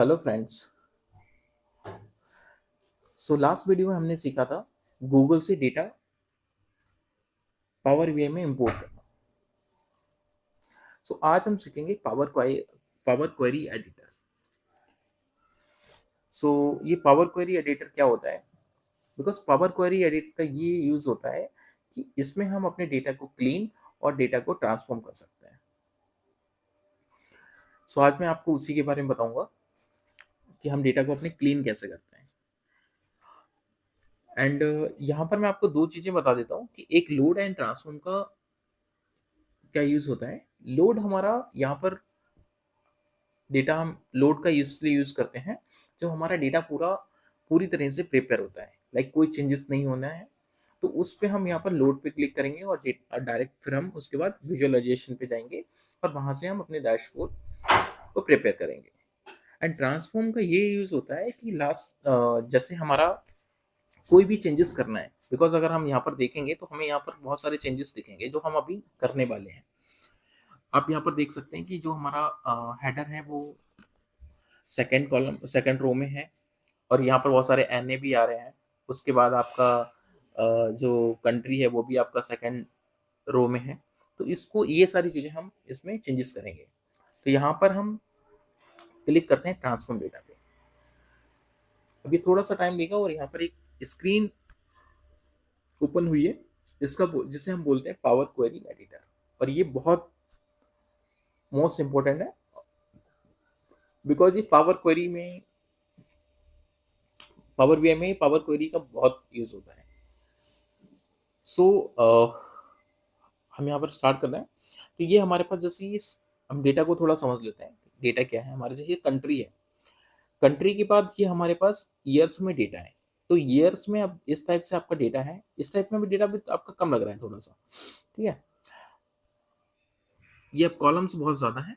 Hello friends. So last video में हमने सीखा था गूगल से डेटा पावर बीआई में इंपोर्ट करना। सो आज हम सीखेंगे पावर क्वेरी एडिटर। सो ये पावर क्वेरी एडिटर क्या होता है? बिकॉज पावर क्वेरी एडिटर का ये यूज होता है कि इसमें हम अपने डेटा को क्लीन और डेटा को ट्रांसफॉर्म कर सकते हैं। सो आज मैं आपको उसी के बारे में बताऊंगा कि हम डेटा को अपने क्लीन कैसे करते हैं। एंड यहाँ पर मैं आपको दो चीजें बता देता हूँ कि एक लोड एंड ट्रांसफॉर्म का क्या यूज होता है। लोड हमारा यहाँ पर डेटा हम लोड का इसलिए यूज करते हैं जब हमारा डेटा पूरी तरह से प्रिपेयर होता है, लाइक कोई चेंजेस नहीं होना है, तो उस पे हम यहाँ पर लोड पे क्लिक करेंगे और डायरेक्ट फिर हम उसके बाद विजुअलाइजेशन पे जाएंगे और वहां से हम अपने डैशबोर्ड को प्रिपेयर करेंगे। एंड ट्रांसफॉर्म का ये यूज होता है कि लास्ट जैसे हमारा कोई भी चेंजेस करना है, बिकॉज अगर हम यहाँ पर देखेंगे तो हमें यहाँ पर बहुत सारे चेंजेस दिखेंगे जो हम अभी करने वाले हैं। आप यहाँ पर देख सकते हैं कि जो हमारा हेडर है वो सेकंड रो में है और यहाँ पर बहुत सारे एन ए भी आ रहे हैं। उसके बाद आपका जो कंट्री है वो भी आपका सेकंड रो में है। तो इसको ये सारी चीज़ें हम इसमें चेंजेस करेंगे। तो यहाँ पर हम क्लिक करते हैं ट्रांसफॉर्म डेटा पे। अभी थोड़ा सा टाइम लेगा और यहाँ पर एक स्क्रीन ओपन हुई है जिसे हम बोलते हैं पावर क्वेरी एडिटर। और ये बहुत मोस्ट इंपॉर्टेंट है बिकॉज ये पावर बीआई में पावर क्वेरी का बहुत यूज होता है। सो हम यहाँ पर स्टार्ट कर रहे हैं। तो ये हमारे पास जैसे ये हम डेटा को थोड़ा समझ लेते हैं। डेटा क्या है हमारे, जैसे कंट्री है। कंट्री के बाद ये हमारे पास ईयर्स में डेटा है। तो ईयर्स में अब इस टाइप से आपका डेटा है, इस टाइप में भी डेटा भी तो आपका कम लग रहा है थोड़ा सा, ठीक है। ये अब कॉलम्स बहुत ज्यादा है,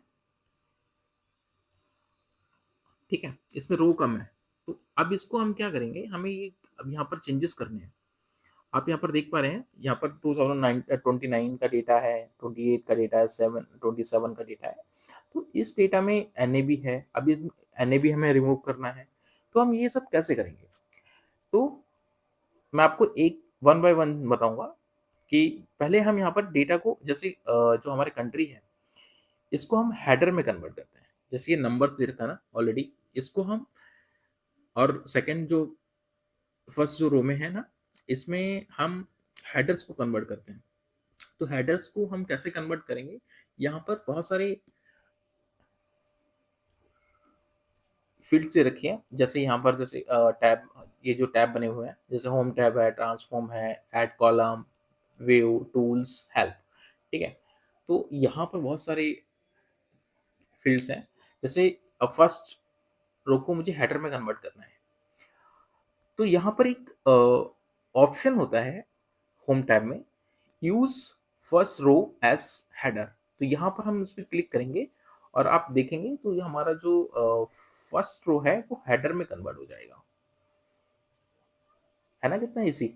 ठीक है, इसमें रो कम है। तो अब इसको हम क्या करेंगे, हमें ये अब यहाँ पर चेंजेस करने हैं। आप यहाँ पर देख पा रहे हैं, यहाँ पर 2029 का डेटा है, 28 का डेटा है, 27 का डेटा है। तो इस डेटा में एन ए बी है। अब इस एन ए बी हमें रिमूव करना है। तो हम ये सब कैसे करेंगे, तो मैं आपको एक वन बाय वन बताऊंगा कि पहले हम यहाँ पर डेटा को जैसे जो हमारे कंट्री है इसको हम हेडर में कन्वर्ट करते हैं। जैसे ये नंबर्स दे रखा है ना ऑलरेडी, इसको हम, और सेकंड जो फर्स्ट जो रो में है ना, इसमें हम हेडर्स को कन्वर्ट करते हैं। तो हेडर्स को हम कैसे कन्वर्ट करेंगे, यहाँ पर बहुत सारे फील्ड से रखिए। जैसे यहाँ पर जैसे टैब, ये जो टैब बने हुए हैं जैसे होम टैब है, ट्रांसफॉर्म है, add column, view, tools, help, ठीक है। तो यहाँ पर बहुत सारे फील्ड्स हैं। जैसे अब फर्स्ट रो को मुझे हेडर में कन्वर्ट करना है, तो यहाँ पर एक ऑप्शन होता है होम टैब में, use first row as header. तो यहाँ पर हम इस पर क्लिक करेंगे और आप देखेंगे तो ये हमारा जो फर्स्ट रो है वो हेडर में कन्वर्ट हो जाएगा। है ना, कितना इजी।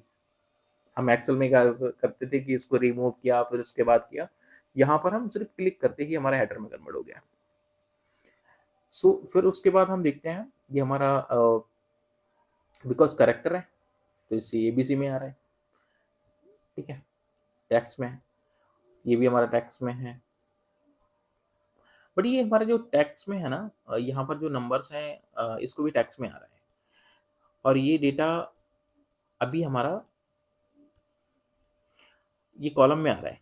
हम एक्सेल में क्या करते थे कि इसको रिमूव किया फिर उसके बाद किया, यहाँ पर हम सिर्फ क्लिक करते ही हमारा हेडर में कन्वर्ट हो गया। सो फिर उसके बाद हम देखते हैं ये हमारा बिकॉज करेक्टर है तो इससे एबीसी में आ रहा है, ठीक है, टैक्स में है। ये भी हमारा टैक्स में है। बट ये हमारा जो टैक्स में है ना, यहाँ पर जो नंबर्स हैं इसको भी टैक्स में आ रहा है। और ये डेटा अभी हमारा ये कॉलम में आ रहा है।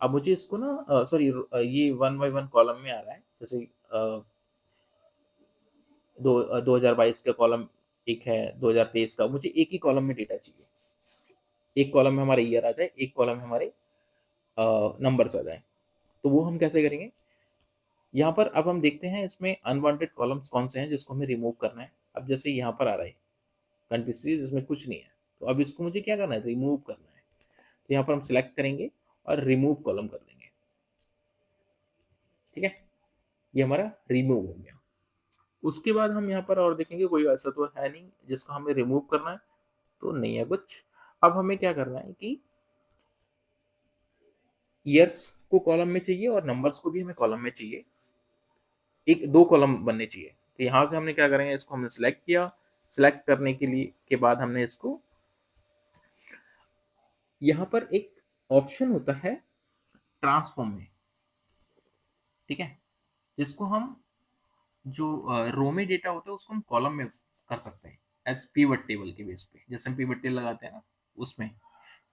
अब मुझे इसको ना सॉरी, ये वन बाय वन कॉलम में आ रहा है। जैसे 2022 का कॉलम एक है, 2023 का, मुझे एक ही कॉलम में डेटा चाहिए। एक कॉलम में हमारे ईयर आ जाए, एक कॉलम में हमारे नंबर्स आ जाए। तो वो हम कैसे करेंगे, यहाँ पर अब हम देखते हैं इसमें अनवांटेड कॉलम्स कौन से हैं जिसको हमें रिमूव करना है। अब जैसे यहाँ पर आ रहा है कंट्री, जिसमें कुछ नहीं है, तो अब इसको मुझे क्या करना है, रिमूव करना है। तो यहाँ पर हम सिलेक्ट करेंगे और रिमूव कॉलम कर देंगे, ठीक है। ये हमारा रिमूव हो गया। उसके बाद हम यहाँ पर और देखेंगे कोई ऐसा तो है नहीं जिसको हमें रिमूव करना है, तो नहीं है कुछ। अब हमें क्या करना है कि ईयर्स को कॉलम में चाहिए और नंबर्स को भी हमें कॉलम में चाहिए, एक दो कॉलम बनने चाहिए। तो यहाँ से हमने क्या करेंगे, इसको हमने सिलेक्ट किया। सिलेक्ट करने के लिए के बाद हमने इसको, यहाँ पर एक ऑप्शन होता है ट्रांसफॉर्म में, ठीक है, जिसको हम जो रो में डेटा होता है उसको हम कॉलम में कर सकते हैं एज पिवट टेबल के बेस पे, जैसे हम पिवट टेबल लगाते हैं ना उसमें,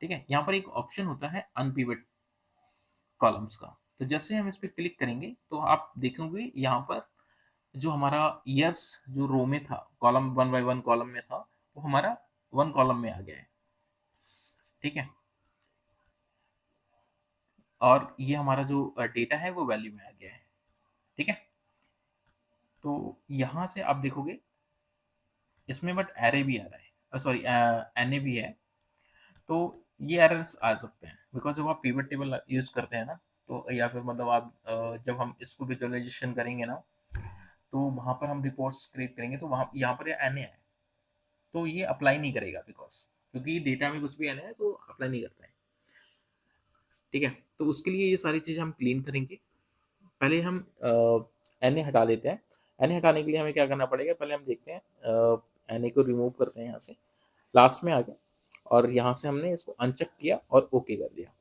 ठीक है। यहाँ पर एक ऑप्शन होता है अनपिवट कॉलम्स का। तो जैसे हम इस पर क्लिक करेंगे तो आप देखेंगे यहाँ पर जो हमारा ईयर्स जो रो में था, कॉलम 1 बाय 1 कॉलम में था, वो हमारा 1 कॉलम में आ गया है, ठीक है। और ये हमारा जो डेटा है वो वैल्यू में आ गया है, ठीक है। तो यहाँ से आप देखोगे इसमें बट एरे भी आ रहा है, सॉरी एनए भी है। तो ये एरर्स आ सकते हैं बिकॉज जब आप पिवट टेबल यूज करते हैं ना, तो या फिर मतलब आप जब हम इसको विजुअलाइजेशन करेंगे ना, तो वहां पर हम रिपोर्ट्स क्रिएट करेंगे तो वहां यहाँ पर एनए है, तो ये अप्लाई नहीं करेगा बिकॉज क्योंकि डेटा में कुछ भी एनए है तो अप्लाई नहीं करता है, ठीक है। तो उसके लिए ये सारी चीजें हम क्लीन करेंगे। पहले हम एनए हटा लेते हैं। एनए हटाने के लिए हमें क्या करना पड़ेगा, पहले हम देखते हैं एनए को रिमूव करते हैं यहाँ से, लास्ट में आ गया, और यहाँ से हमने इसको अनचेक किया और ओके कर दिया।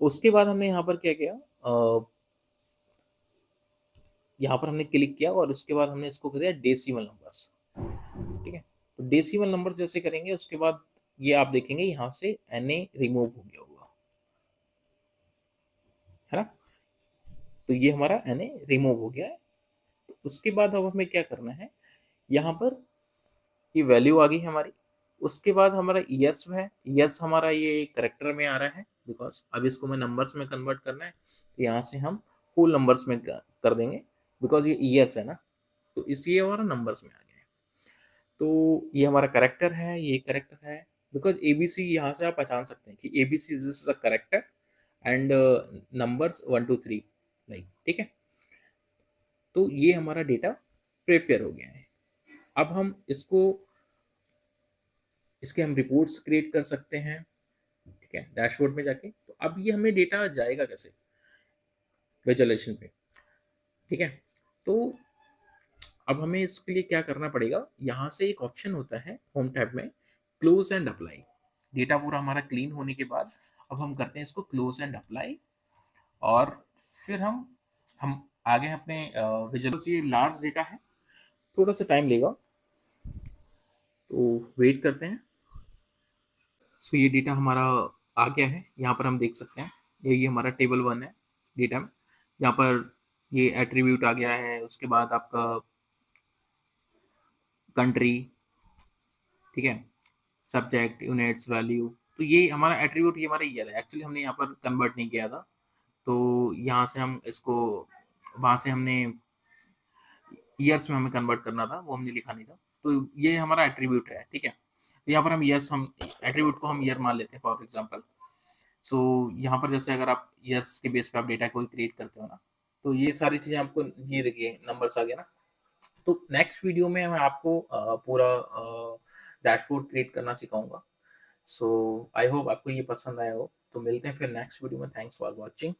उसके बाद हमने यहाँ पर क्या किया, यहाँ पर हमने क्लिक किया और उसके बाद हमने इसको कर दिया डेसिमल नंबर्स, ठीक है। तो डेसिमल नंबर जैसे करेंगे उसके बाद ये आप देखेंगे यहाँ से एनए रिमूव हो गया होगा, है ना। तो ये हमारा एनए रिमूव हो गया है। तो उसके बाद अब हमें क्या करना है, यहाँ पर ये वैल्यू आ गई हमारी। उसके बाद हमारा ईयर्स है, ईयर्स हमारा ये करेक्टर में आ रहा है बिकॉज अब इसको मैं नंबर्स में कन्वर्ट करना है, तो यहाँ से हम होल नंबर्स में कर देंगे बिकॉज ये ईयर्स है ना, तो इसलिए हमारा नंबर्स में आ गया है। तो ये हमारा करेक्टर है, ये करेक्टर है बिकॉज एबीसी यहाँ से आप पहचान सकते हैं कि ABC is a character and numbers 1 2 3 like, ठीक है। तो ये हमारा डेटा प्रिपेयर हो गया है। अब हम इसके हम रिपोर्ट्स क्रिएट कर सकते हैं, ठीक है, डैशबोर्ड में जाके। तो अब ये हमें डेटा जाएगा कैसे विजुअलाइजेशन पे, ठीक है। तो अब हमें इसके लिए क्या करना पड़ेगा, यहाँ से एक ऑप्शन होता है होम टैब में, क्लोज एंड अप्लाई। डेटा पूरा हमारा क्लीन होने के बाद अब हम करते हैं इसको क्लोज एंड अप्लाई, और फिर हम आगे अपने विजुअल। ये लार्ज डेटा है, थोड़ा सा टाइम लेगा, तो वेट करते हैं। सो ये डेटा हमारा आ गया है, यहाँ पर हम देख सकते हैं ये हमारा टेबल 1 है डेटा में। यहाँ पर ये एट्रीब्यूट आ गया है, उसके बाद आपका कंट्री, ठीक है, सब्जेक्ट, यूनिट्स, वैल्यू। तो ये हमारा एट्रीब्यूट, ये हमारा ईयर है। एक्चुअली हमने यहाँ पर कन्वर्ट नहीं किया था, तो यहाँ से हम इसको, वहाँ से हमने ईयर्स में हमें कन्वर्ट करना था, वो हमने लिखा नहीं था। तो ये हमारा एट्रीब्यूट है, ठीक है। तो यहाँ पर हम ईयर्स, हम एट्रीब्यूट को हम ईयर मान लेते हैं फॉर एग्जाम्पल। सो यहाँ पर जैसे अगर आप ईयर्स के बेस पे आप डेटा कोई क्रिएट करते हो ना, तो ये सारी चीजें आपको, ये देखिए नंबर्स आ गया ना। तो नेक्स्ट वीडियो में मैं आपको पूरा डैशबोर्ड क्रिएट करना सिखाऊंगा। सो आई होप आपको ये पसंद आया हो। तो मिलते हैं फिर नेक्स्ट वीडियो में। Thanks for watching.